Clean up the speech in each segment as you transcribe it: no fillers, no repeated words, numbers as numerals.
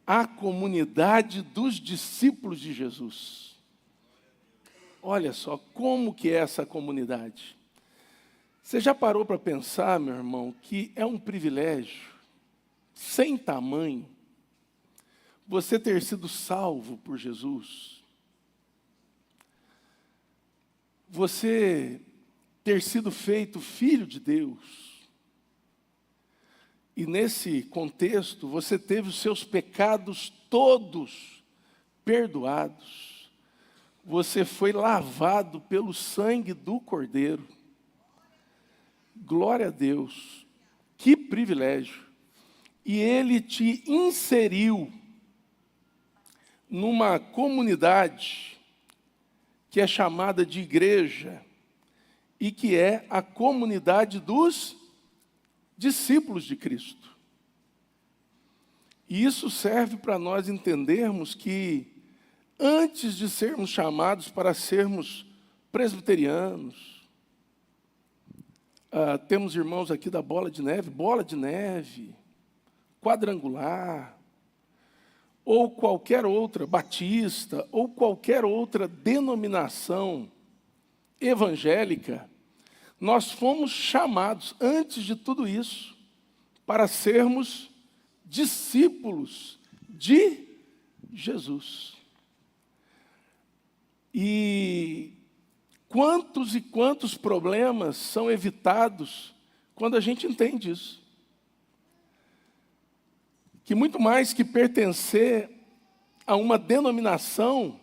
a comunidade dos discípulos de Jesus. Olha só como que é essa comunidade. Você já parou para pensar, meu irmão, que é um privilégio sem tamanho você ter sido salvo por Jesus? Você ter sido feito filho de Deus. E nesse contexto, você teve os seus pecados todos perdoados. Você foi lavado pelo sangue do Cordeiro. Glória a Deus. Que privilégio. E Ele te inseriu numa comunidade que é chamada de igreja e que é a comunidade dos discípulos de Cristo. E isso serve para nós entendermos que antes de sermos chamados para sermos presbiterianos, temos irmãos aqui da bola de neve, quadrangular, ou qualquer outra, batista, ou qualquer outra denominação evangélica, nós fomos chamados, antes de tudo isso, para sermos discípulos de Jesus. E quantos problemas são evitados quando a gente entende isso? Que muito mais que pertencer a uma denominação,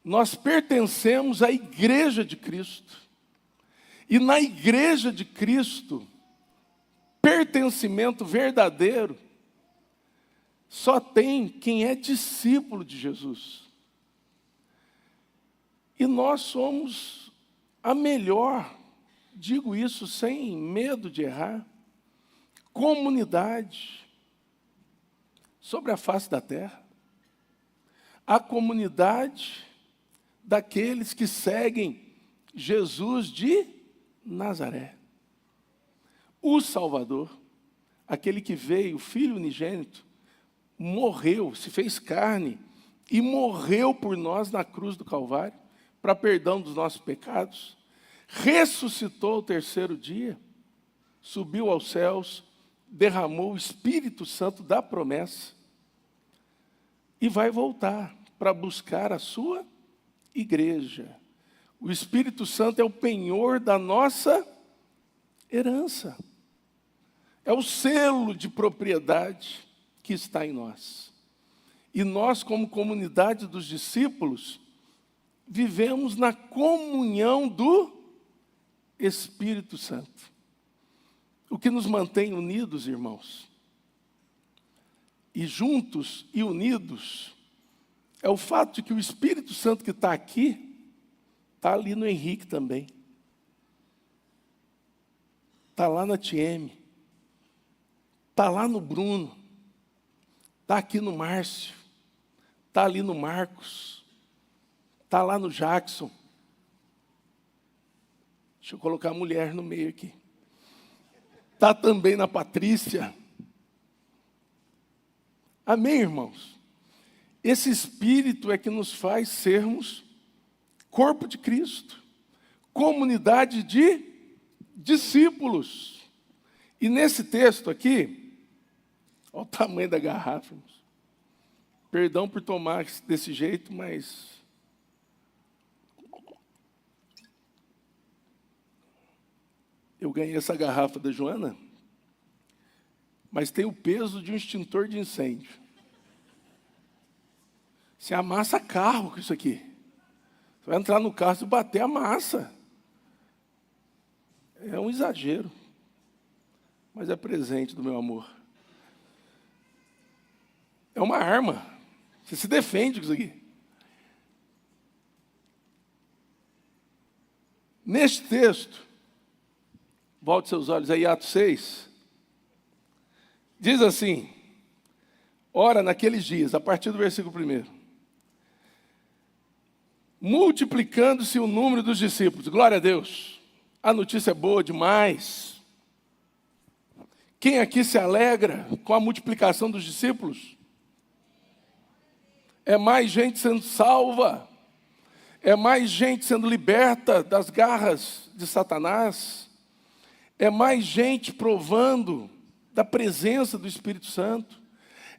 nós pertencemos à igreja de Cristo. E na igreja de Cristo, pertencimento verdadeiro, só tem quem é discípulo de Jesus. E nós somos a melhor, digo isso sem medo de errar, comunidade sobre a face da terra. A comunidade daqueles que seguem Jesus de Nazaré. O Salvador, aquele que veio, o Filho unigênito, morreu, se fez carne e morreu por nós na cruz do Calvário, para perdão dos nossos pecados, ressuscitou ao terceiro dia, subiu aos céus, derramou o Espírito Santo da promessa e vai voltar para buscar a sua igreja. O Espírito Santo é o penhor da nossa herança. É o selo de propriedade que está em nós. E nós, como comunidade dos discípulos, vivemos na comunhão do Espírito Santo. O que nos mantém unidos, irmãos, e juntos e unidos, é o fato de que o Espírito Santo que está aqui, está ali no Henrique também. Está lá na Tieme. Está lá no Bruno. Está aqui no Márcio. Está ali no Marcos. Está lá no Jackson. Deixa eu colocar a mulher no meio aqui. Está também na Patrícia. Amém, irmãos? Esse Espírito é que nos faz sermos corpo de Cristo, comunidade de discípulos. E nesse texto aqui, olha o tamanho da garrafa, irmãos. Perdão por tomar desse jeito, mas eu ganhei essa garrafa da Joana, mas tem o peso de um extintor de incêndio. Você amassa carro com isso aqui. Você vai entrar no carro e bater a massa. É um exagero, mas é presente do meu amor. É uma arma. Você se defende com isso aqui. Neste texto, volte seus olhos aí, Atos 6. Diz assim: ora, naqueles dias, a partir do versículo 1, multiplicando-se o número dos discípulos. Glória a Deus. A notícia é boa demais. Quem aqui se alegra com a multiplicação dos discípulos? é mais gente sendo salva, é mais gente sendo liberta das garras de Satanás, é mais gente provando da presença do Espírito Santo,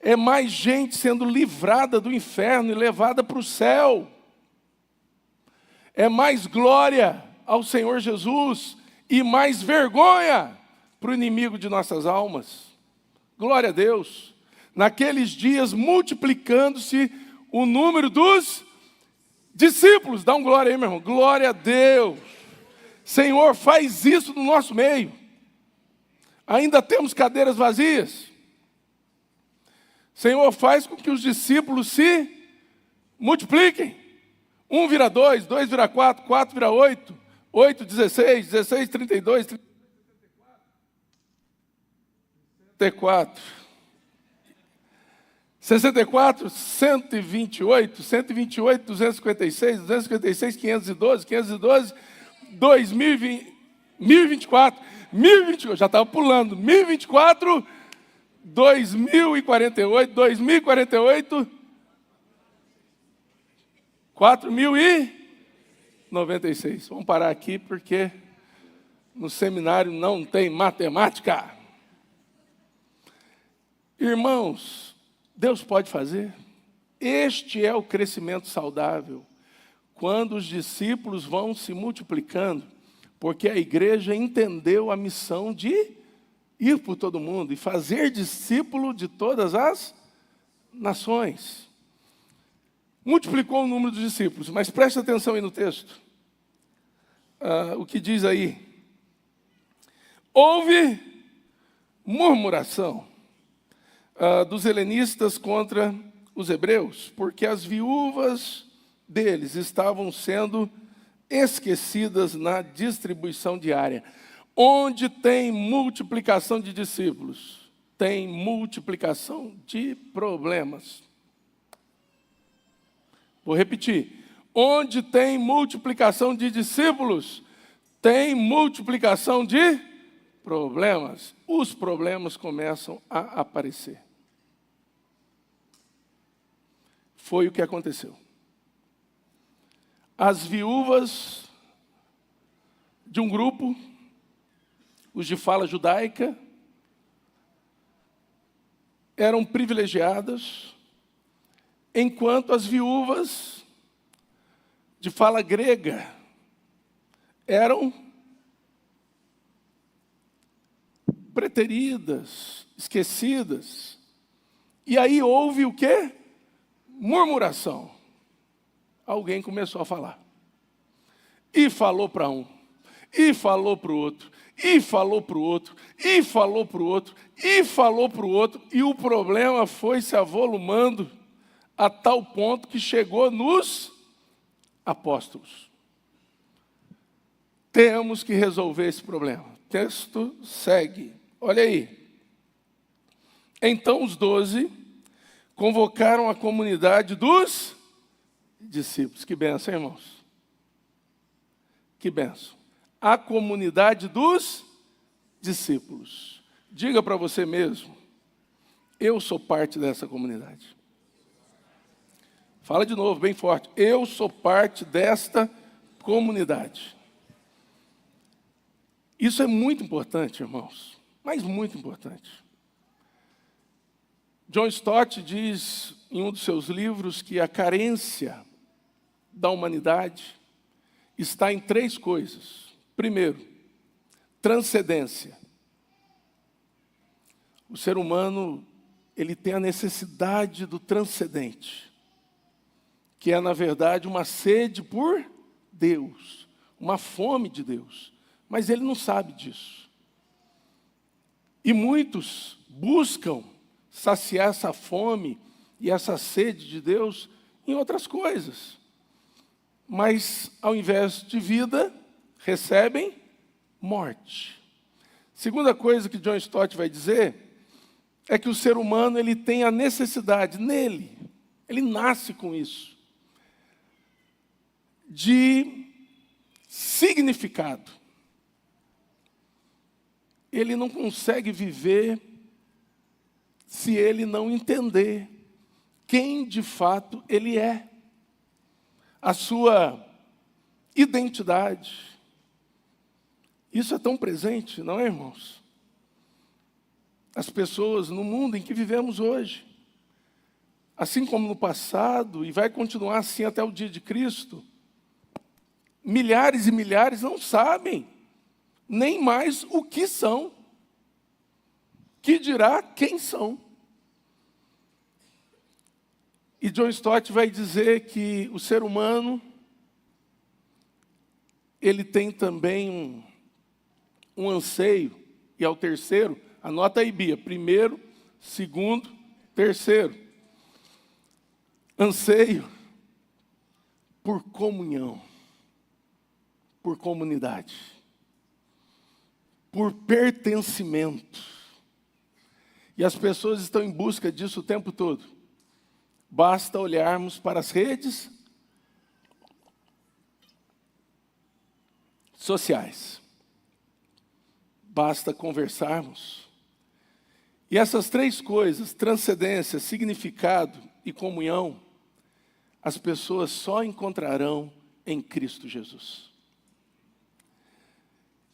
é mais gente sendo livrada do inferno e levada para o céu, é mais glória ao Senhor Jesus e mais vergonha para o inimigo de nossas almas. Glória a Deus. Naqueles dias, multiplicando-se o número dos discípulos. Dá um glória aí, meu irmão. Glória a Deus. Senhor, faz isso no nosso meio. Ainda temos cadeiras vazias. Senhor, faz com que os discípulos se multipliquem. 1 vira 2, 2 vira 4, 4 vira 8, 8, 16, 16, 32, 34, 64, 128, 128, 256, 256, 512, 512, 2020, 1024, 1024, já estava pulando, 1024, 2048, 2048, 4.096. Vamos parar aqui porque no seminário não tem matemática. Irmãos, Deus pode fazer. Este é o crescimento saudável, quando os discípulos vão se multiplicando, porque a igreja entendeu a missão de ir por todo mundo e fazer discípulo de todas as nações. Multiplicou o número dos discípulos, mas preste atenção aí no texto. O que diz aí? Houve murmuração dos helenistas contra os hebreus, porque as viúvas deles estavam sendo esquecidas na distribuição diária. Onde tem multiplicação de discípulos, tem multiplicação de problemas. Vou repetir. Onde tem multiplicação de discípulos, tem multiplicação de problemas. Os problemas começam a aparecer. Foi o que aconteceu. As viúvas de um grupo, os de fala judaica, eram privilegiadas, enquanto as viúvas de fala grega eram preteridas, esquecidas. E aí houve o quê? Murmuração. Alguém começou a falar. E falou para um, e falou para o outro, e falou para o outro, e falou para o outro, e falou para o outro, e o problema foi se avolumando a tal ponto que chegou nos apóstolos. Temos que resolver esse problema. O texto segue. Olha aí. Então os 12 convocaram a comunidade dos discípulos. Que bênção, irmãos. Que bênção. A comunidade dos discípulos. Diga para você mesmo, eu sou parte dessa comunidade. Fala de novo, bem forte. Eu sou parte desta comunidade. Isso é muito importante, irmãos. Mas muito importante. John Stott diz em um dos seus livros que a carência da humanidade está em 3 coisas. Primeiro, transcendência. O ser humano, ele tem a necessidade do transcendente, que é, na verdade, uma sede por Deus, uma fome de Deus. Mas ele não sabe disso. E muitos buscam saciar essa fome e essa sede de Deus em outras coisas. Mas, ao invés de vida, recebem morte. Segunda coisa que John Stott vai dizer é que o ser humano ele tem a necessidade nele, ele nasce com isso, de significado. Ele não consegue viver se ele não entender quem de fato ele é, a sua identidade. Isso é tão presente, não é, irmãos? As pessoas no mundo em que vivemos hoje, assim como no passado, e vai continuar assim até o dia de Cristo, milhares e milhares não sabem nem mais o que são, que dirá quem são. E John Stott vai dizer que o ser humano, ele tem também um anseio, e é o terceiro, anota aí, Bia, primeiro, segundo, terceiro. Anseio por comunhão, por comunidade, por pertencimento. E as pessoas estão em busca disso o tempo todo. Basta olharmos para as redes sociais. Basta conversarmos. E essas três coisas, transcendência, significado e comunhão, as pessoas só encontrarão em Cristo Jesus.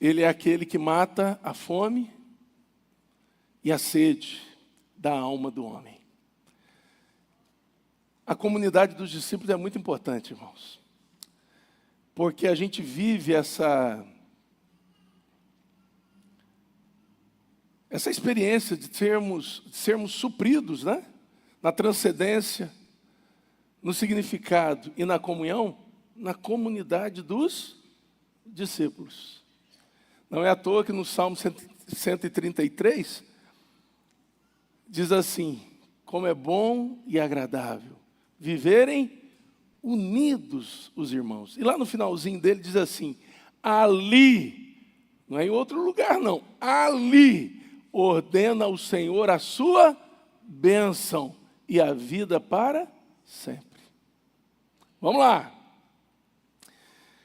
Ele é aquele que mata a fome e a sede da alma do homem. A comunidade dos discípulos é muito importante, irmãos, porque a gente vive essa experiência de sermos supridos, né? Na transcendência, no significado e na comunhão, na comunidade dos discípulos. Não é à toa que no Salmo 133, diz assim: como é bom e agradável viverem unidos os irmãos. E lá no finalzinho dele diz assim: ali, não é em outro lugar não, ali ordena o Senhor a sua bênção e a vida para sempre. Vamos lá.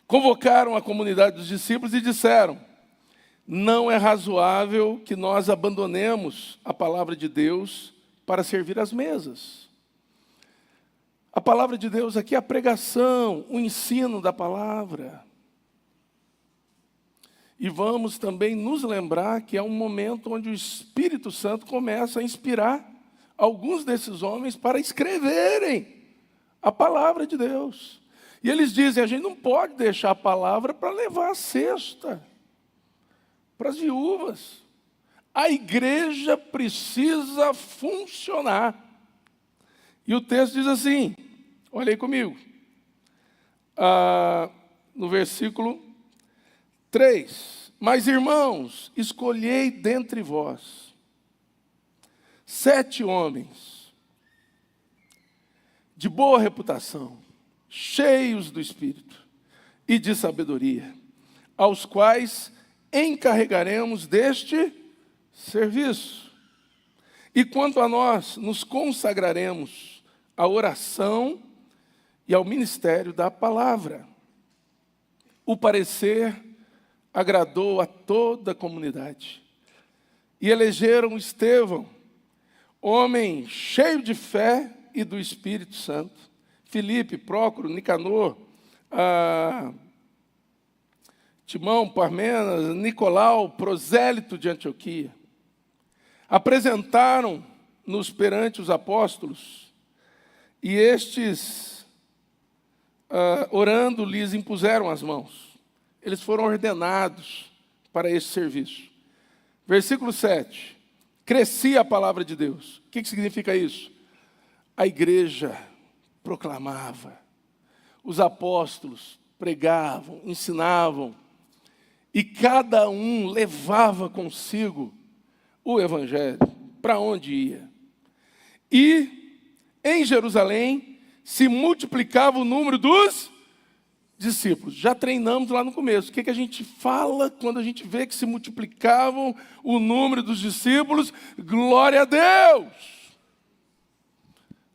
Convocaram a comunidade dos discípulos e disseram: não é razoável que nós abandonemos a palavra de Deus para servir às mesas. A palavra de Deus aqui é a pregação, o ensino da palavra. E vamos também nos lembrar que é um momento onde o Espírito Santo começa a inspirar alguns desses homens para escreverem a palavra de Deus. E eles dizem: a gente não pode deixar a palavra para levar a cesta para as viúvas. A igreja precisa funcionar. E o texto diz assim, olha aí comigo, no versículo 3. Mas, irmãos, escolhei dentre vós 7 homens de boa reputação, cheios do Espírito e de sabedoria, aos quais encarregaremos deste serviço. E quanto a nós, nos consagraremos à oração e ao ministério da palavra. O parecer agradou a toda a comunidade. E elegeram Estevão, homem cheio de fé e do Espírito Santo, Filipe, Prócoro, Nicanor, Timão, Parmenas, Nicolau, prosélito de Antioquia. Apresentaram-nos perante os apóstolos, e estes, orando, lhes impuseram as mãos. Eles foram ordenados para esse serviço. Versículo 7. Crescia a palavra de Deus. O que significa isso? A igreja proclamava, os apóstolos pregavam, ensinavam, e cada um levava consigo o evangelho para onde ia. E em Jerusalém se multiplicava o número dos discípulos. Já treinamos lá no começo. O que a gente fala quando a gente vê que se multiplicavam o número dos discípulos? Glória a Deus!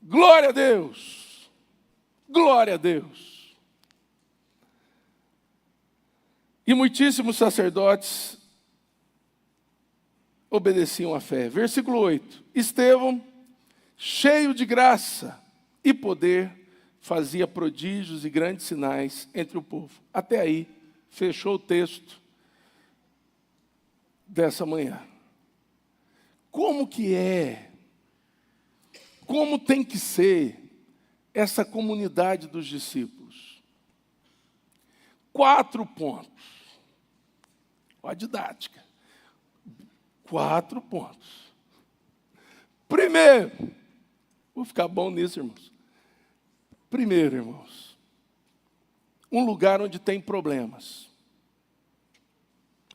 Glória a Deus! Glória a Deus! E muitíssimos sacerdotes obedeciam à fé. Versículo 8. Estevão, cheio de graça e poder, fazia prodígios e grandes sinais entre o povo. Até aí, fechou o texto dessa manhã. Como que é? Como tem que ser essa comunidade dos discípulos? 4 pontos. Olha a didática. 4 pontos. Primeiro, vou ficar bom nisso, irmãos. Primeiro, irmãos, um lugar onde tem problemas.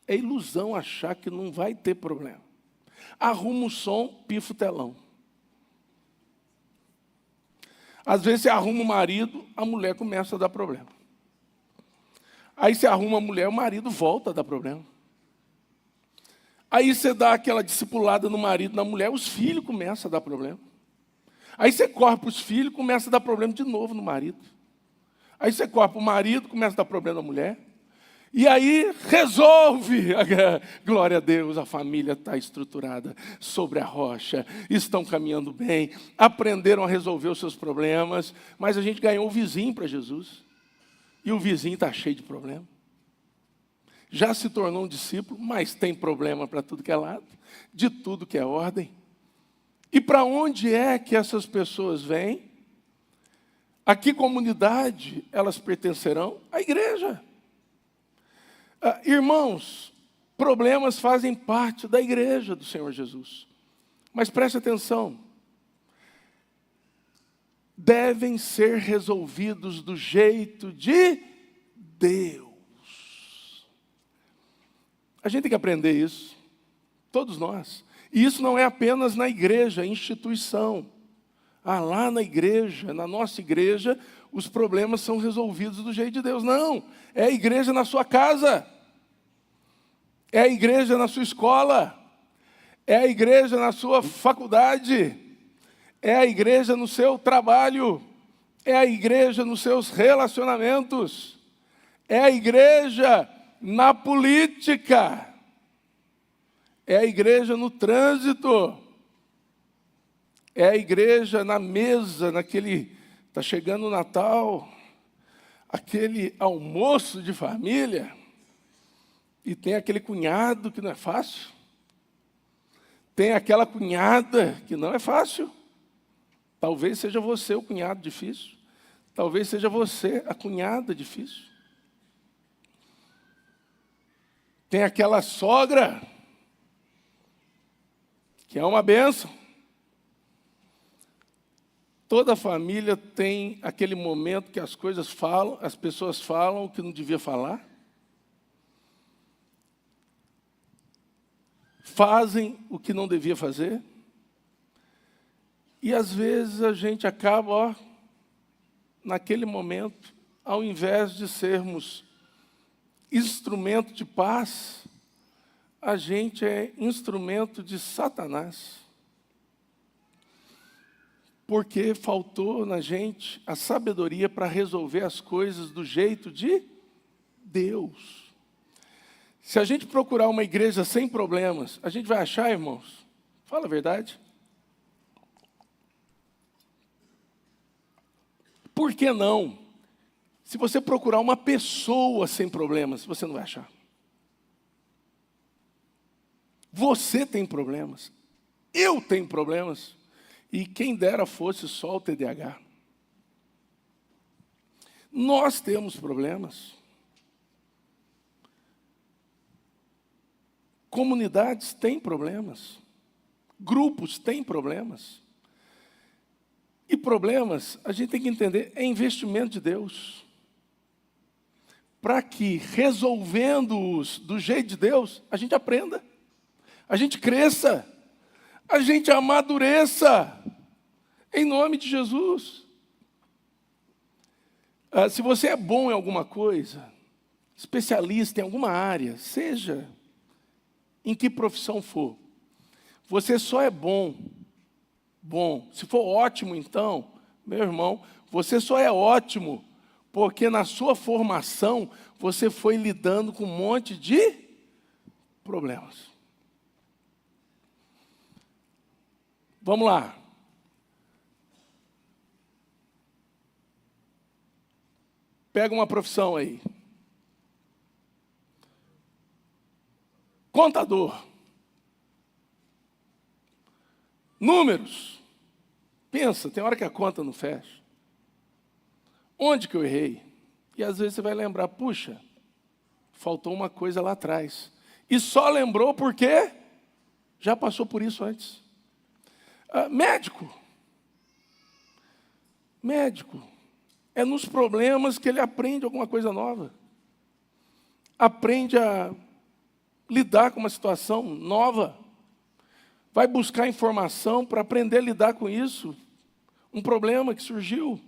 É ilusão achar que não vai ter problema. Arruma o som, pifa o telão. Às vezes você arruma o marido, a mulher começa a dar problema. Aí você arruma a mulher, o marido volta a dar problema. Aí você dá aquela discipulada no marido, na mulher, os filhos começam a dar problema. Aí você corre para os filhos, começa a dar problema de novo no marido. Aí você corre para o marido, começa a dar problema na mulher. E aí resolve, glória a Deus, a família está estruturada sobre a rocha, estão caminhando bem, aprenderam a resolver os seus problemas, mas a gente ganhou o vizinho para Jesus, e o vizinho está cheio de problema. Já se tornou um discípulo, mas tem problema para tudo que é lado, de tudo que é ordem. E para onde é que essas pessoas vêm? A que comunidade elas pertencerão? À igreja. Irmãos, problemas fazem parte da igreja do Senhor Jesus. Mas preste atenção. Devem ser resolvidos do jeito de Deus. A gente tem que aprender isso. Todos nós. E isso não é apenas na igreja, instituição. Lá na igreja, na nossa igreja, os problemas são resolvidos do jeito de Deus. Não, é a igreja na sua casa. É a igreja na sua escola. É a igreja na sua faculdade. É a igreja no seu trabalho. É a igreja nos seus relacionamentos. É a igreja na política. É a igreja no trânsito. É a igreja na mesa, está chegando o Natal, aquele almoço de família, e tem aquele cunhado que não é fácil. Tem aquela cunhada que não é fácil. Talvez seja você o cunhado difícil. Talvez seja você a cunhada difícil. Tem aquela sogra que é uma bênção. Toda família tem aquele momento que as pessoas falam o que não devia falar. Fazem o que não devia fazer. E às vezes a gente acaba, naquele momento, ao invés de sermos instrumento de paz, a gente é instrumento de Satanás. Porque faltou na gente a sabedoria para resolver as coisas do jeito de Deus. Se a gente procurar uma igreja sem problemas, a gente vai achar, irmãos? Fala a verdade. Por que não? Se você procurar uma pessoa sem problemas, você não vai achar. Você tem problemas. Eu tenho problemas. E quem dera fosse só o TDAH. Nós temos problemas. Comunidades têm problemas. Grupos têm problemas. E problemas, a gente tem que entender, é investimento de Deus. Para que, resolvendo-os do jeito de Deus, a gente aprenda. A gente cresça. A gente amadureça. Em nome de Jesus. Se você é bom em alguma coisa, especialista em alguma área, seja em que profissão for, você só é bom. Se for ótimo, então, meu irmão, você só é ótimo porque na sua formação você foi lidando com um monte de problemas. Vamos lá. Pega uma profissão aí. Contador. Números. Pensa, tem hora que a conta não fecha. Onde que eu errei? E às vezes você vai lembrar, puxa, faltou uma coisa lá atrás. E só lembrou porque já passou por isso antes. Médico. Médico. É nos problemas que ele aprende alguma coisa nova. Aprende a lidar com uma situação nova. Vai buscar informação para aprender a lidar com isso. Um problema que surgiu.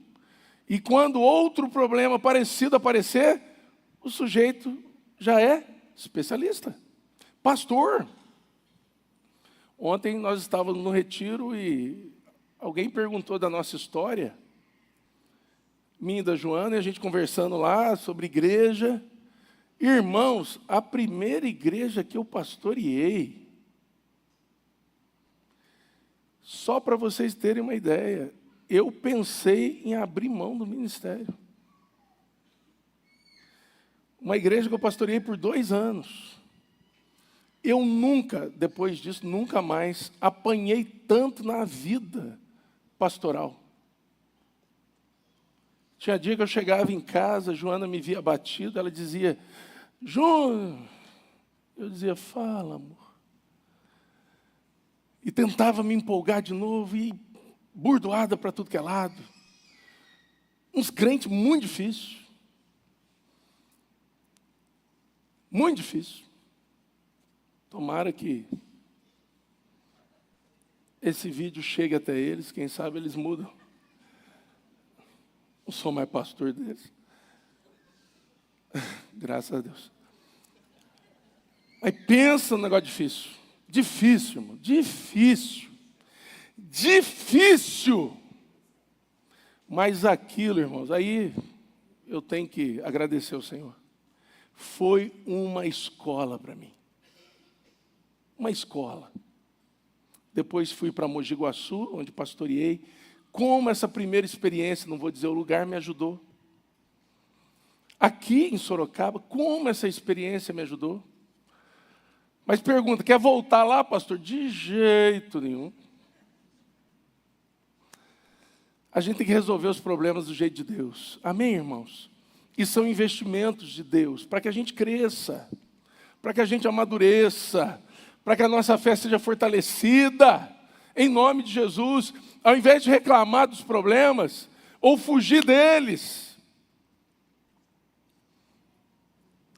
E quando outro problema parecido aparecer, o sujeito já é especialista. Pastor. Ontem nós estávamos no retiro e alguém perguntou da nossa história, minha e da Joana, e a gente conversando lá sobre igreja. Irmãos, a primeira igreja que eu pastoreei, só para vocês terem uma ideia, eu pensei em abrir mão do ministério. Uma igreja que eu pastoreei por 2 anos. Eu nunca, depois disso, nunca mais apanhei tanto na vida pastoral. Tinha dia que eu chegava em casa, Joana me via abatido, ela dizia, Júnior, eu dizia, fala, amor. E tentava me empolgar de novo, e burdoada para tudo que é lado. Uns crentes muito difíceis. Muito difícil. Tomara que esse vídeo chegue até eles, quem sabe eles mudam. Não sou mais pastor deles. Graças a Deus. Mas pensa no negócio difícil. Difícil, irmão. Difícil. Difícil. Mas aquilo, irmãos, aí eu tenho que agradecer ao Senhor. Foi uma escola para mim. Uma escola. Depois fui para Mogi Guaçu, onde pastoreei. Como essa primeira experiência, não vou dizer o lugar, me ajudou. Aqui em Sorocaba, como essa experiência me ajudou. Mas pergunta, quer voltar lá, pastor? De jeito nenhum. A gente tem que resolver os problemas do jeito de Deus. Amém, irmãos? E são investimentos de Deus, para que a gente cresça, para que a gente amadureça, para que a nossa fé seja fortalecida, em nome de Jesus, ao invés de reclamar dos problemas, ou fugir deles,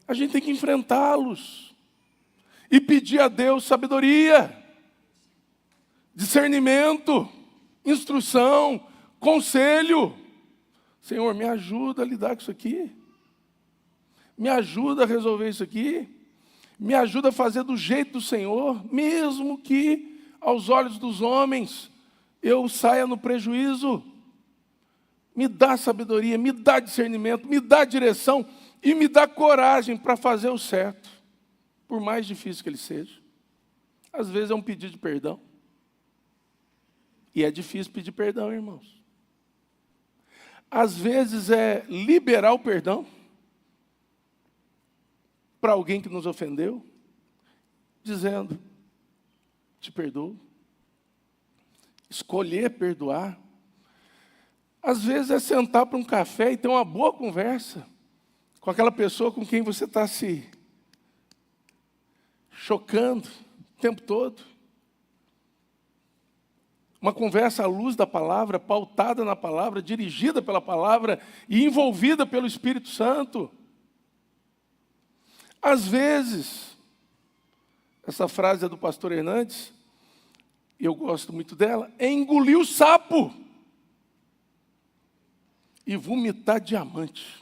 a gente tem que enfrentá-los, e pedir a Deus sabedoria, discernimento, instrução, conselho. Senhor, me ajuda a lidar com isso aqui, me ajuda a resolver isso aqui, me ajuda a fazer do jeito do Senhor, mesmo que aos olhos dos homens eu saia no prejuízo. Me dá sabedoria, me dá discernimento, me dá direção e me dá coragem para fazer o certo, por mais difícil que ele seja. Às vezes é um pedido de perdão. E é difícil pedir perdão, irmãos. Às vezes é liberar o perdão para alguém que nos ofendeu, dizendo, te perdoo. Escolher perdoar. Às vezes é sentar para um café e ter uma boa conversa com aquela pessoa com quem você está se chocando o tempo todo. Uma conversa à luz da palavra, pautada na palavra, dirigida pela palavra e envolvida pelo Espírito Santo. Às vezes, essa frase é do pastor Hernandes, e eu gosto muito dela, é engolir o sapo e vomitar diamante.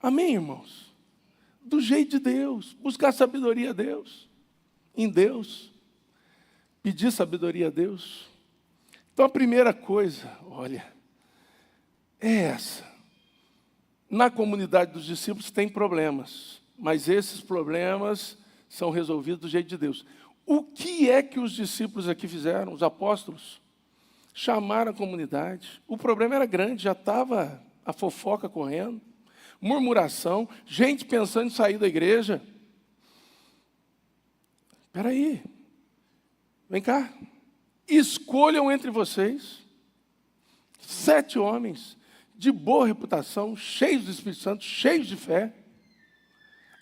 Amém, irmãos? Do jeito de Deus, buscar sabedoria a Deus, em Deus, pedir sabedoria a Deus. Então a primeira coisa, olha, é essa. Na comunidade dos discípulos tem problemas, mas esses problemas são resolvidos do jeito de Deus. O que é que os discípulos aqui fizeram, os apóstolos? chamaram a comunidade. O problema era grande, já estava a fofoca correndo, murmuração, gente pensando em sair da igreja. Espera aí, vem cá, escolham entre vocês 7 homens de boa reputação, cheios do Espírito Santo, cheios de fé,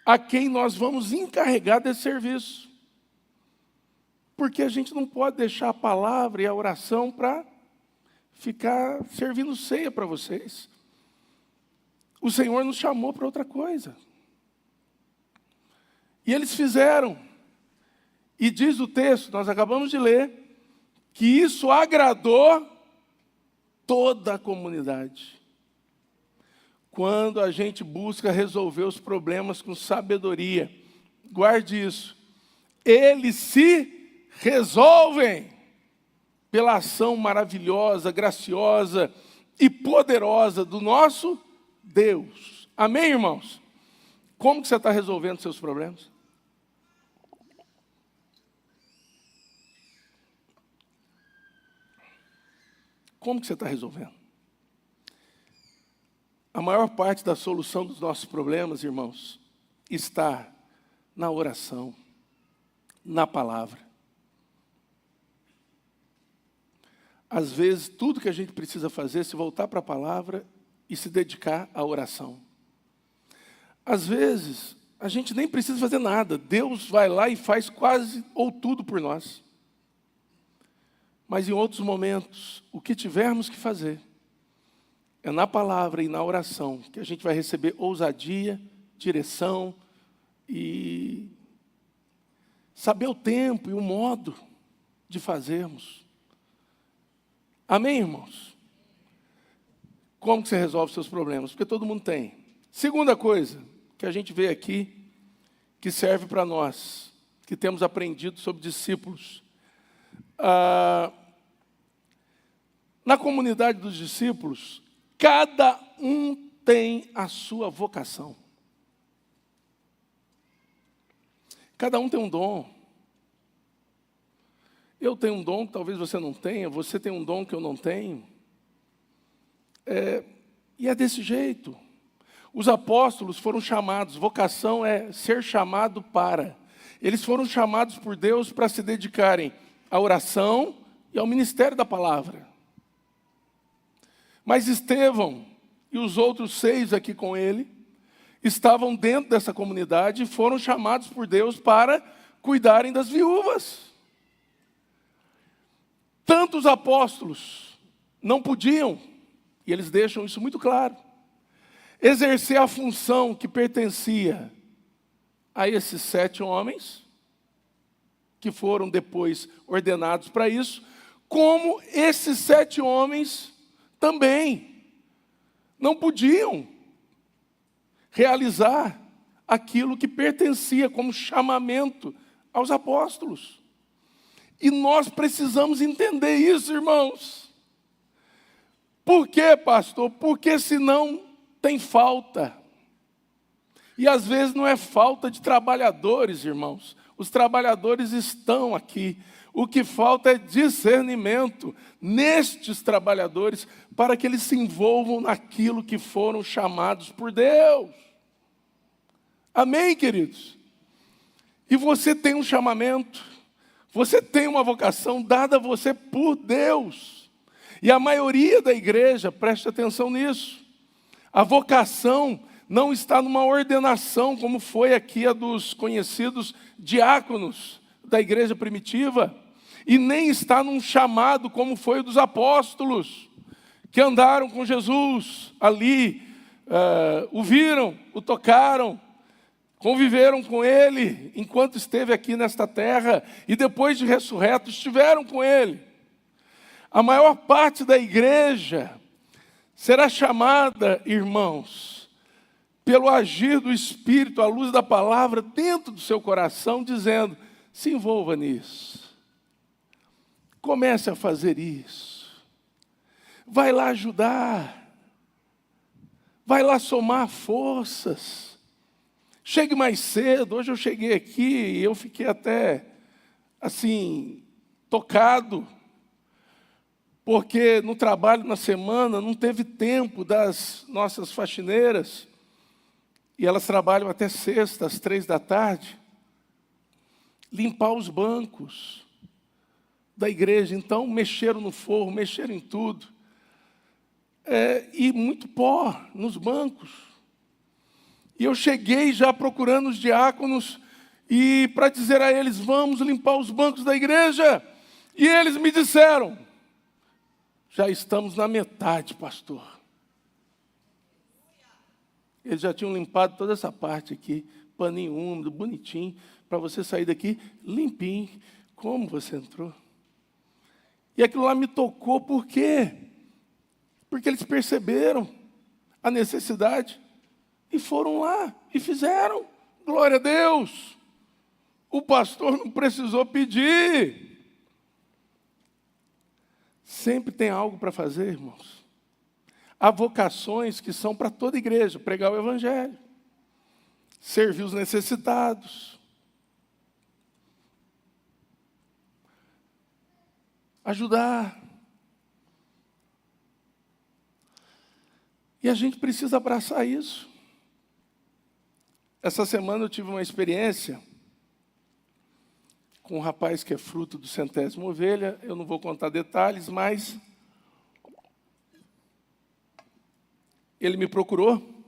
a quem nós vamos encarregar desse serviço. Porque a gente não pode deixar a palavra e a oração para ficar servindo ceia para vocês. O Senhor nos chamou para outra coisa. E eles fizeram. E diz o texto, nós acabamos de ler, que isso agradou toda a comunidade. Quando a gente busca resolver os problemas com sabedoria, guarde isso, eles se resolvem pela ação maravilhosa, graciosa e poderosa do nosso Deus. Amém, irmãos? Como que você está resolvendo seus problemas? Como que você está resolvendo? A maior parte da solução dos nossos problemas, irmãos, está na oração, na palavra. Às vezes, tudo que a gente precisa fazer é se voltar para a palavra e se dedicar à oração. Às vezes, a gente nem precisa fazer nada. Deus vai lá e faz quase ou tudo por nós. Mas em outros momentos, o que tivermos que fazer é na palavra e na oração que a gente vai receber ousadia, direção e saber o tempo e o modo de fazermos. Amém, irmãos? Como que você resolve seus problemas? Porque todo mundo tem. Segunda coisa que a gente vê aqui, que serve para nós, que temos aprendido sobre discípulos. Na comunidade dos discípulos, cada um tem a sua vocação. Cada um tem um dom. Eu tenho um dom que talvez você não tenha, você tem um dom que eu não tenho. E é desse jeito. Os apóstolos foram chamados, vocação é ser chamado para. Eles foram chamados por Deus para se dedicarem à oração e ao ministério da palavra. Mas Estevão e os outros 6 aqui com ele estavam dentro dessa comunidade e foram chamados por Deus para cuidarem das viúvas. Tantos apóstolos não podiam, e eles deixam isso muito claro, exercer a função que pertencia a esses 7 homens, que foram depois ordenados para isso, como esses 7 homens também não podiam realizar aquilo que pertencia como chamamento aos apóstolos. E nós precisamos entender isso, irmãos. Por quê, pastor? Porque senão tem falta. E às vezes não é falta de trabalhadores, irmãos. Os trabalhadores estão aqui. O que falta é discernimento nestes trabalhadores para que eles se envolvam naquilo que foram chamados por Deus. Amém, queridos? E você tem um chamamento. Você tem uma vocação dada a você por Deus. E a maioria da igreja, preste atenção nisso, a vocação não está numa ordenação, como foi aqui a dos conhecidos diáconos da igreja primitiva, e nem está num chamado, como foi o dos apóstolos, que andaram com Jesus ali, o viram, o tocaram, conviveram com ele enquanto esteve aqui nesta terra e depois de ressurreto estiveram com ele. A maior parte da igreja será chamada, irmãos, pelo agir do Espírito, à luz da palavra, dentro do seu coração, dizendo, se envolva nisso. Comece a fazer isso. Vai lá ajudar. Vai lá somar forças. Chegue mais cedo. Hoje eu cheguei aqui e eu fiquei até, assim, tocado. porque no trabalho na semana não teve tempo das nossas faxineiras, e elas trabalham até sexta, às 3 da tarde, limpar os bancos da igreja. Então, mexeram no forro, mexeram em tudo. E muito pó nos bancos. E eu cheguei já procurando os diáconos, e para dizer a eles, vamos limpar os bancos da igreja. E eles me disseram, já estamos na metade, pastor. Eles já tinham limpado toda essa parte aqui, paninho úmido, bonitinho, para você sair daqui limpinho, como você entrou. E aquilo lá me tocou, por quê? Porque eles perceberam a necessidade e foram lá e fizeram. Glória a Deus! O pastor não precisou pedir. Sempre tem algo para fazer, irmãos. Há vocações que são para toda igreja, pregar o evangelho, servir os necessitados, ajudar. E a gente precisa abraçar isso. Essa semana eu tive uma experiência com um rapaz que é fruto do 100º Ovelha. Eu não vou contar detalhes, mas ele me procurou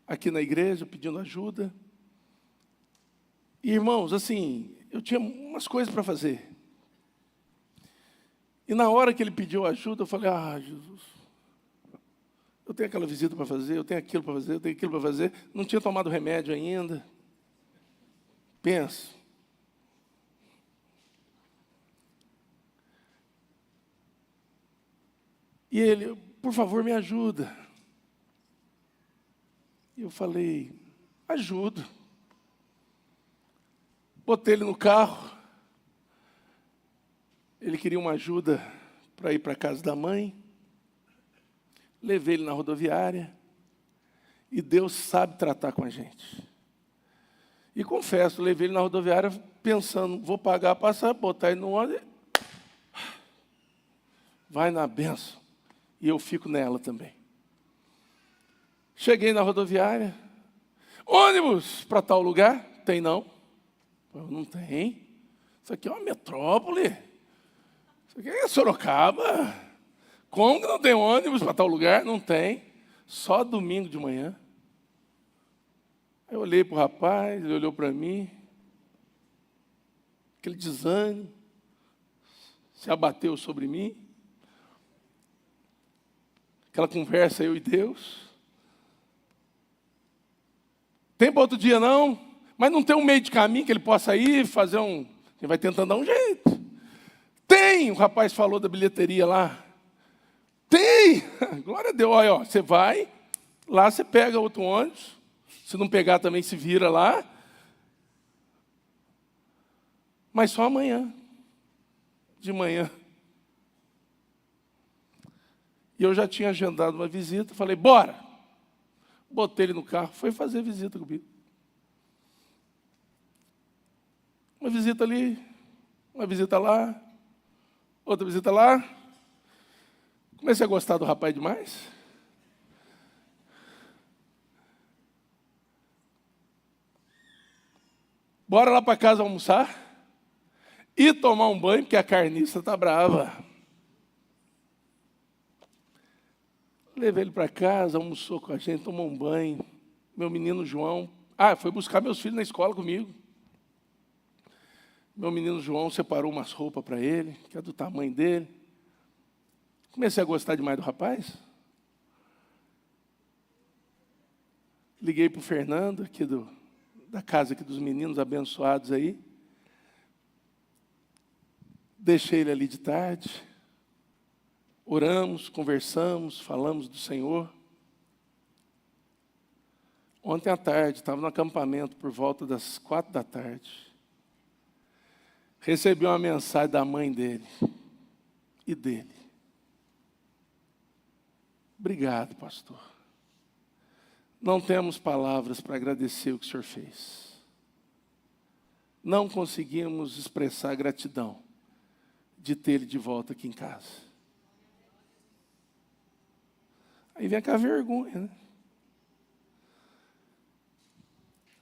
aqui na igreja pedindo ajuda. E, irmãos, assim, eu tinha umas coisas para fazer. E na hora que ele pediu ajuda, eu falei, Jesus, eu tenho aquela visita para fazer, eu tenho aquilo para fazer, eu tenho aquilo para fazer. Não tinha tomado remédio ainda. Pensa. E ele, por favor, me ajuda. E eu falei, ajudo. Botei ele no carro. Ele queria uma ajuda para ir para a casa da mãe. Levei ele na rodoviária. E Deus sabe tratar com a gente. E confesso, levei ele na rodoviária pensando, vou pagar a passagem, botar ele no ônibus. Vai na benção. E eu fico nela também. Cheguei na rodoviária. Ônibus para tal lugar? Tem não? Não tem. Isso aqui é uma metrópole. Isso aqui é Sorocaba. Como que não tem ônibus para tal lugar? Não tem. Só domingo de manhã. Eu olhei para o rapaz, ele olhou para mim. Aquele desânimo se abateu sobre mim. Aquela conversa, eu e Deus. Tem para outro dia não? Mas não tem um meio de caminho que ele possa ir, fazer um... Ele vai tentando dar um jeito. Tem, o rapaz falou da bilheteria lá. Tem! Glória a Deus. Olha, ó, você vai, lá você pega outro ônibus. Se não pegar também, se vira lá. Mas só amanhã. De manhã. E eu já tinha agendado uma visita. Falei, bora! Botei ele no carro, foi fazer visita comigo. Uma visita ali, uma visita lá, outra visita lá. Comecei a gostar do rapaz demais. Bora lá para casa almoçar e tomar um banho, porque a carniça está brava. Levei ele para casa, almoçou com a gente, tomou um banho. Meu menino João, foi buscar meus filhos na escola comigo. Meu menino João separou umas roupas para ele, que é do tamanho dele. Comecei a gostar demais do rapaz. Liguei para o Fernando, aqui da casa aqui dos meninos abençoados aí. Deixei ele ali de tarde. Oramos, conversamos, falamos do Senhor. Ontem à tarde, estava no acampamento por volta das 4 da tarde. Recebi uma mensagem da mãe dele e dele. Obrigado, pastor. Não temos palavras para agradecer o que o senhor fez. Não conseguimos expressar gratidão de ter ele de volta aqui em casa. Aí vem aquela vergonha, né?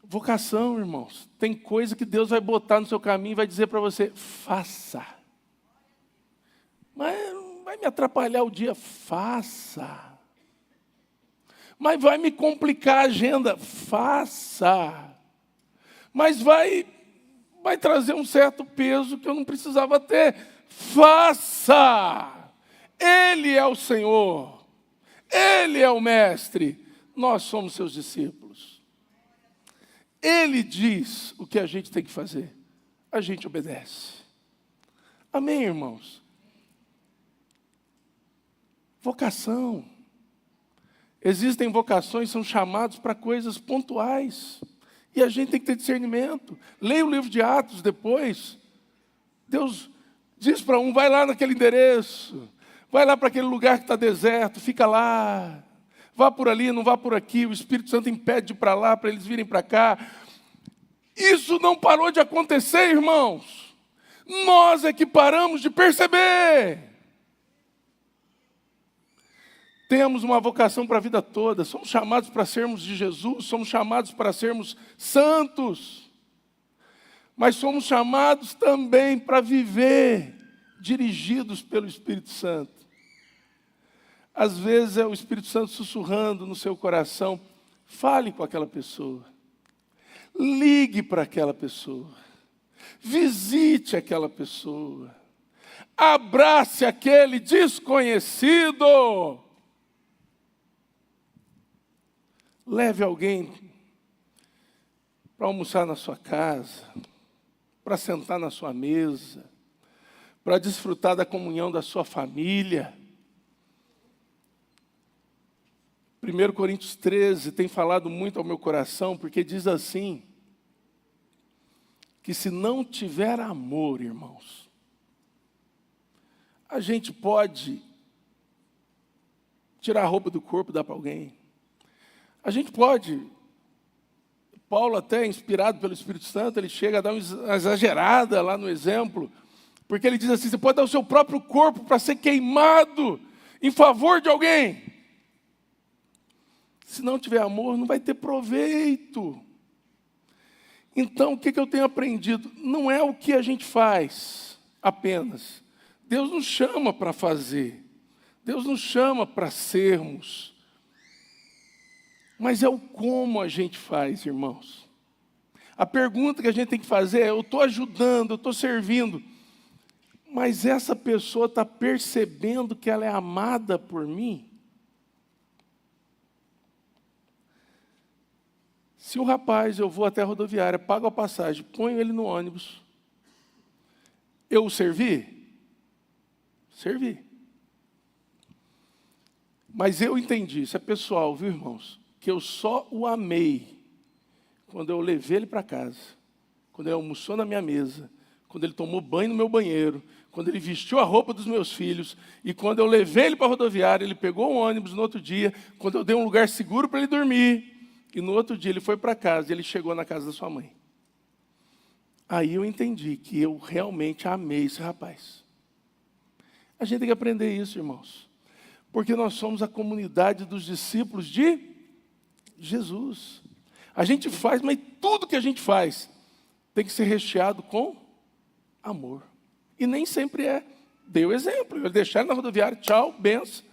Vocação, irmãos, tem coisa que Deus vai botar no seu caminho e vai dizer para você, faça. Mas vai me atrapalhar o dia, faça. Mas vai me complicar a agenda, faça. Mas vai trazer um certo peso que eu não precisava ter, faça. Ele é o Senhor, Ele é o Mestre, nós somos seus discípulos. Ele diz o que a gente tem que fazer, a gente obedece. Amém, irmãos? Vocação. Existem vocações, são chamados para coisas pontuais. E a gente tem que ter discernimento. Leia o livro de Atos depois. Deus diz para um, vai lá naquele endereço. Vai lá para aquele lugar que está deserto, fica lá. Vá por ali, não vá por aqui. O Espírito Santo impede de ir para lá, para eles virem para cá. Isso não parou de acontecer, irmãos. Nós é que paramos de perceber. Temos uma vocação para a vida toda. Somos chamados para sermos de Jesus. Somos chamados para sermos santos. Mas somos chamados também para viver dirigidos pelo Espírito Santo. Às vezes é o Espírito Santo sussurrando no seu coração. Fale com aquela pessoa. Ligue para aquela pessoa. Visite aquela pessoa. Abrace aquele desconhecido. Leve alguém para almoçar na sua casa, para sentar na sua mesa, para desfrutar da comunhão da sua família. 1 Coríntios 13 tem falado muito ao meu coração, porque diz assim, que se não tiver amor, irmãos, a gente pode tirar a roupa do corpo e dar para alguém. A gente pode, Paulo até inspirado pelo Espírito Santo, ele chega a dar uma exagerada lá no exemplo, porque ele diz assim, você pode dar o seu próprio corpo para ser queimado em favor de alguém. Se não tiver amor, não vai ter proveito. Então, o que eu tenho aprendido? Não é o que a gente faz apenas. Deus nos chama para fazer. Deus nos chama para sermos. Mas é o como a gente faz, irmãos. A pergunta que a gente tem que fazer é, eu estou ajudando, eu estou servindo. Mas essa pessoa está percebendo que ela é amada por mim? Se o rapaz, eu vou até a rodoviária, pago a passagem, ponho ele no ônibus, eu o servi? Servi. Mas eu entendi, isso é pessoal, viu, irmãos? Que eu só o amei quando eu levei ele para casa, quando ele almoçou na minha mesa, quando ele tomou banho no meu banheiro, quando ele vestiu a roupa dos meus filhos, e quando eu levei ele para a rodoviária, ele pegou um ônibus no outro dia, quando eu dei um lugar seguro para ele dormir, e no outro dia ele foi para casa e ele chegou na casa da sua mãe. Aí eu entendi que eu realmente amei esse rapaz. A gente tem que aprender isso, irmãos. Porque nós somos a comunidade dos discípulos de Jesus. A gente faz, mas tudo que a gente faz tem que ser recheado com amor. E nem sempre é. Dei o exemplo, eu deixar ele na rodoviária, tchau, benção.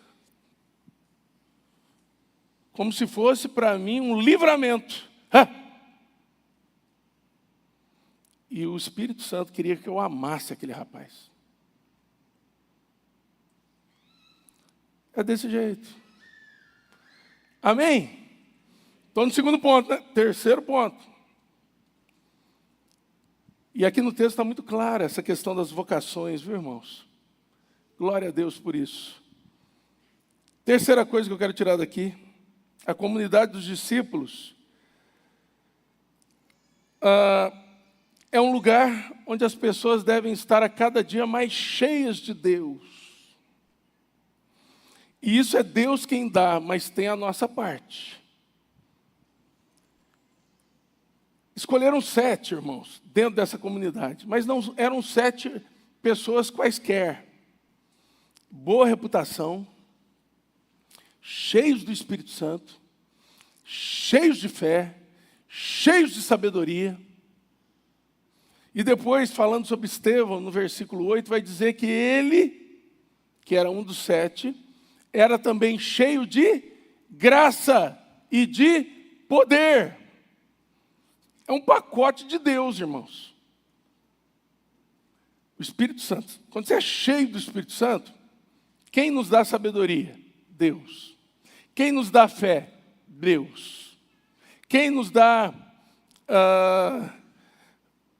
Como se fosse para mim um livramento. E o Espírito Santo queria que eu amasse aquele rapaz. É desse jeito. Amém? Estou no segundo ponto, né? Terceiro ponto. E aqui no texto está muito clara essa questão das vocações, viu, irmãos? Glória a Deus por isso. Terceira coisa que eu quero tirar daqui. A comunidade dos discípulos é um lugar onde as pessoas devem estar a cada dia mais cheias de Deus. E isso é Deus quem dá, mas tem a nossa parte. Escolheram 7, irmãos, dentro dessa comunidade, mas não eram 7 pessoas quaisquer. Boa reputação, cheios do Espírito Santo, cheios de fé, cheios de sabedoria. E depois, falando sobre Estevão, no versículo 8, vai dizer que ele, que era um dos 7, era também cheio de graça e de poder. É um pacote de Deus, irmãos. O Espírito Santo. Quando você é cheio do Espírito Santo, quem nos dá sabedoria? Deus. Quem nos dá fé? Deus. Quem nos dá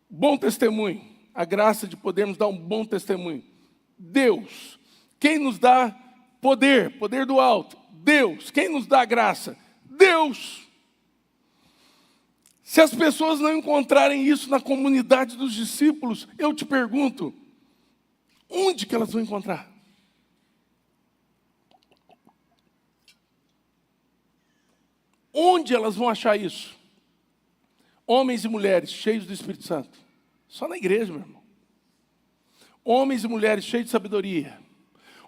bom testemunho? A graça de podermos dar um bom testemunho? Deus. Quem nos dá poder? Poder do alto? Deus. Quem nos dá graça? Deus. Se as pessoas não encontrarem isso na comunidade dos discípulos, eu te pergunto, onde que elas vão encontrar? Onde elas vão achar isso? Homens e mulheres cheios do Espírito Santo. Só na igreja, meu irmão. Homens e mulheres cheios de sabedoria.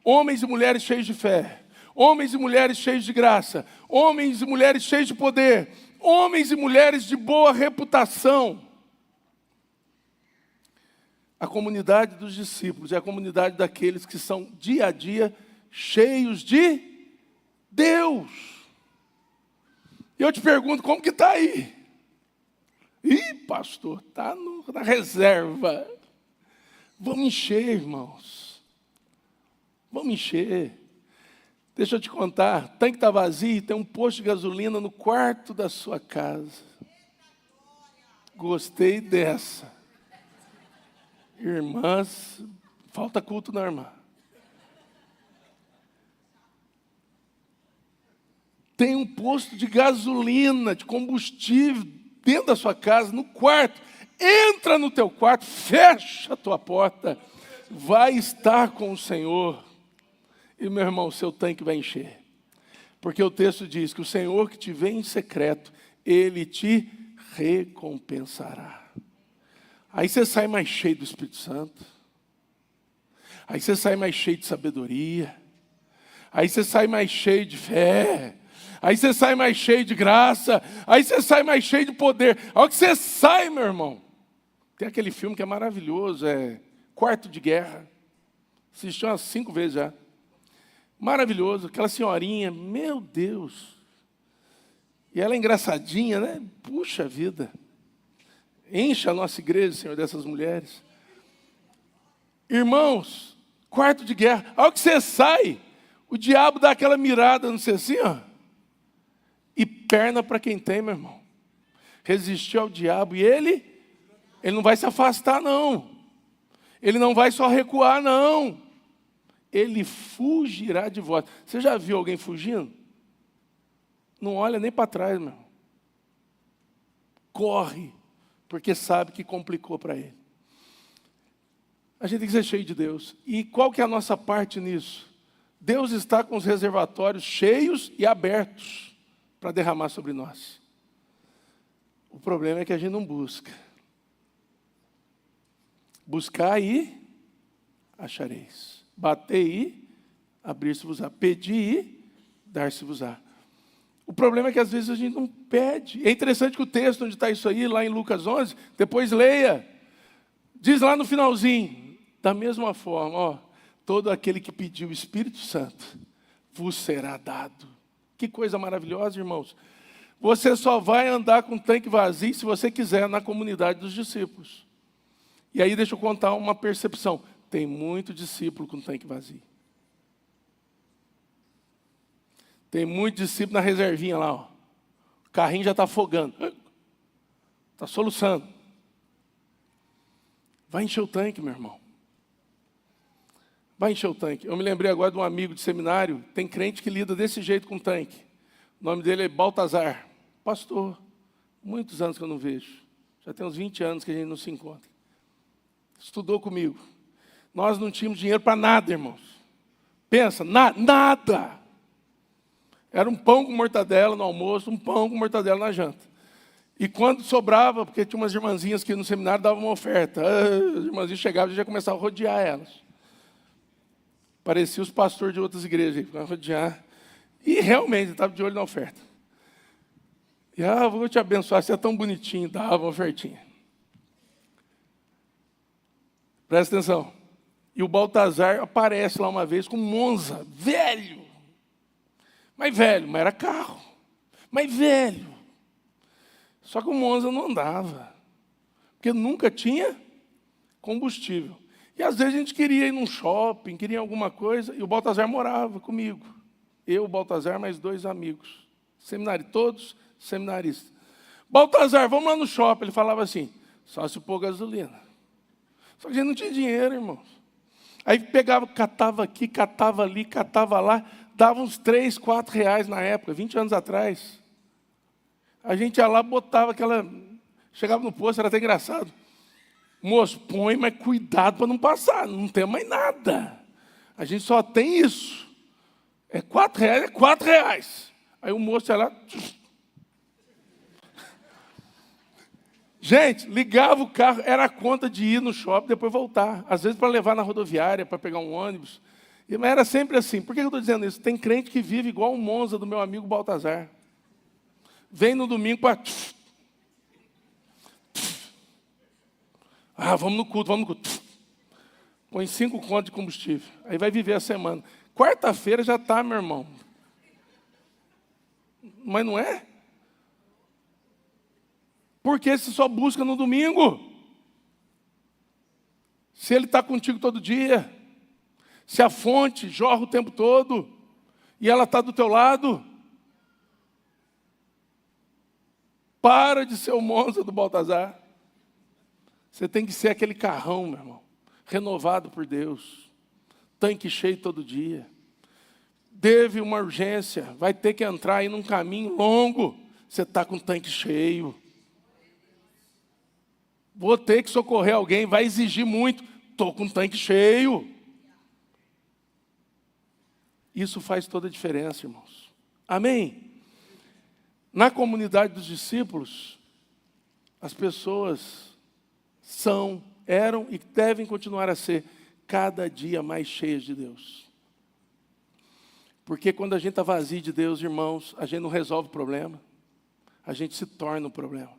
Homens e mulheres cheios de fé. Homens e mulheres cheios de graça. Homens e mulheres cheios de poder. Homens e mulheres de boa reputação. A comunidade dos discípulos é a comunidade daqueles que são dia a dia cheios de Deus. E eu te pergunto, como que está aí? Ih, pastor, está na reserva. Vamos encher, irmãos. Vamos encher. Deixa eu te contar, o tanque está vazio e tem um posto de gasolina no quarto da sua casa. Gostei dessa. Irmãs, falta culto não, irmã. Tem um posto de gasolina, de combustível dentro da sua casa, no quarto. Entra no teu quarto, fecha a tua porta, vai estar com o Senhor. E, meu irmão, seu tanque vai encher. Porque o texto diz que o Senhor que te vê em secreto, Ele te recompensará. Aí você sai mais cheio do Espírito Santo. Aí você sai mais cheio de sabedoria. Aí você sai mais cheio de fé. Aí você sai mais cheio de graça. Aí você sai mais cheio de poder. A hora que você sai, meu irmão. Tem aquele filme que é maravilhoso, Quarto de Guerra. Assisti umas 5 vezes já. Maravilhoso, aquela senhorinha, meu Deus. E ela é engraçadinha, né? Puxa vida. Encha a nossa igreja, Senhor, dessas mulheres. Irmãos, quarto de guerra. Ao que você sai, o diabo dá aquela mirada, não sei assim, ó. E perna para quem tem, meu irmão. Resistir ao diabo e ele não vai se afastar, não. Ele não vai só recuar, não. Ele fugirá de vós. Você já viu alguém fugindo? Não olha nem para trás, meu irmão. Corre, porque sabe que complicou para ele. A gente tem que ser cheio de Deus. E qual que é a nossa parte nisso? Deus está com os reservatórios cheios e abertos para derramar sobre nós. O problema é que a gente não busca. Buscar e achareis. Bater e abrir-se-vos-á. Pedir e dar-se-vos-á. O problema é que às vezes a gente não pede. É interessante que o texto onde está isso aí, lá em Lucas 11, depois leia. Diz lá no finalzinho, da mesma forma, ó, todo aquele que pediu o Espírito Santo vos será dado. Que coisa maravilhosa, irmãos. Você só vai andar com o tanque vazio se você quiser na comunidade dos discípulos. E aí deixa eu contar uma percepção. Tem muito discípulo com tanque vazio. Tem muito discípulo na reservinha lá, ó. O carrinho já está afogando. Está soluçando. Vai encher o tanque, meu irmão. Vai encher o tanque. Eu me lembrei agora de um amigo de seminário, tem crente que lida desse jeito com tanque. O nome dele é Baltazar. Pastor, muitos anos que eu não vejo. Já tem uns 20 anos que a gente não se encontra. Estudou comigo. Nós não tínhamos dinheiro para nada, irmãos. Pensa, nada. Era um pão com mortadela no almoço, um pão com mortadela na janta. E quando sobrava, porque tinha umas irmãzinhas que no seminário davam uma oferta. As irmãzinhas chegavam e já começavam a rodear elas. Parecia os pastores de outras igrejas, para rodear. E realmente, ele estava de olho na oferta. E, vou te abençoar, você é tão bonitinho, dava uma ofertinha. Presta atenção. E o Baltazar aparece lá uma vez com um Monza, velho. Mas era carro. Mas velho. Só que o Monza não andava. Porque nunca tinha combustível. E às vezes a gente queria ir num shopping, queria alguma coisa, e o Baltazar morava comigo. Eu, o Baltazar, mais 2 amigos. Todos seminaristas. Baltazar, vamos lá no shopping. Ele falava assim, só se pôr gasolina. Só que a gente não tinha dinheiro, irmãos. Aí pegava, catava aqui, catava ali, catava lá, dava uns 3, 4 reais na época, 20 anos atrás. A gente ia lá, botava aquela... Chegava no posto, era até engraçado. Moço, põe, mas cuidado para não passar, não tem mais nada. A gente só tem isso. É 4 reais, é 4 reais. Aí o moço ia lá... Gente, ligava o carro, era a conta de ir no shopping, depois voltar. Às vezes para levar na rodoviária, para pegar um ônibus. Mas era sempre assim. Por que eu estou dizendo isso? Tem crente que vive igual o Monza do meu amigo Baltazar. Vem no domingo para... vamos no culto. Põe 5 contos de combustível. Aí vai viver a semana. Quarta-feira já está, meu irmão. Mas não é? Porque se só busca no domingo? Se ele está contigo todo dia? Se a fonte jorra o tempo todo? E ela está do teu lado? Para de ser o Monza do Baltazar. Você tem que ser aquele carrão, meu irmão, renovado por Deus. Tanque cheio todo dia. Teve uma urgência, vai ter que entrar aí num caminho longo. Você está com o tanque cheio. Vou ter que socorrer alguém, vai exigir muito. Estou com o tanque cheio. Isso faz toda a diferença, irmãos. Amém? Na comunidade dos discípulos, as pessoas eram e devem continuar a ser cada dia mais cheias de Deus. Porque quando a gente está vazio de Deus, irmãos, a gente não resolve o problema, a gente se torna o problema.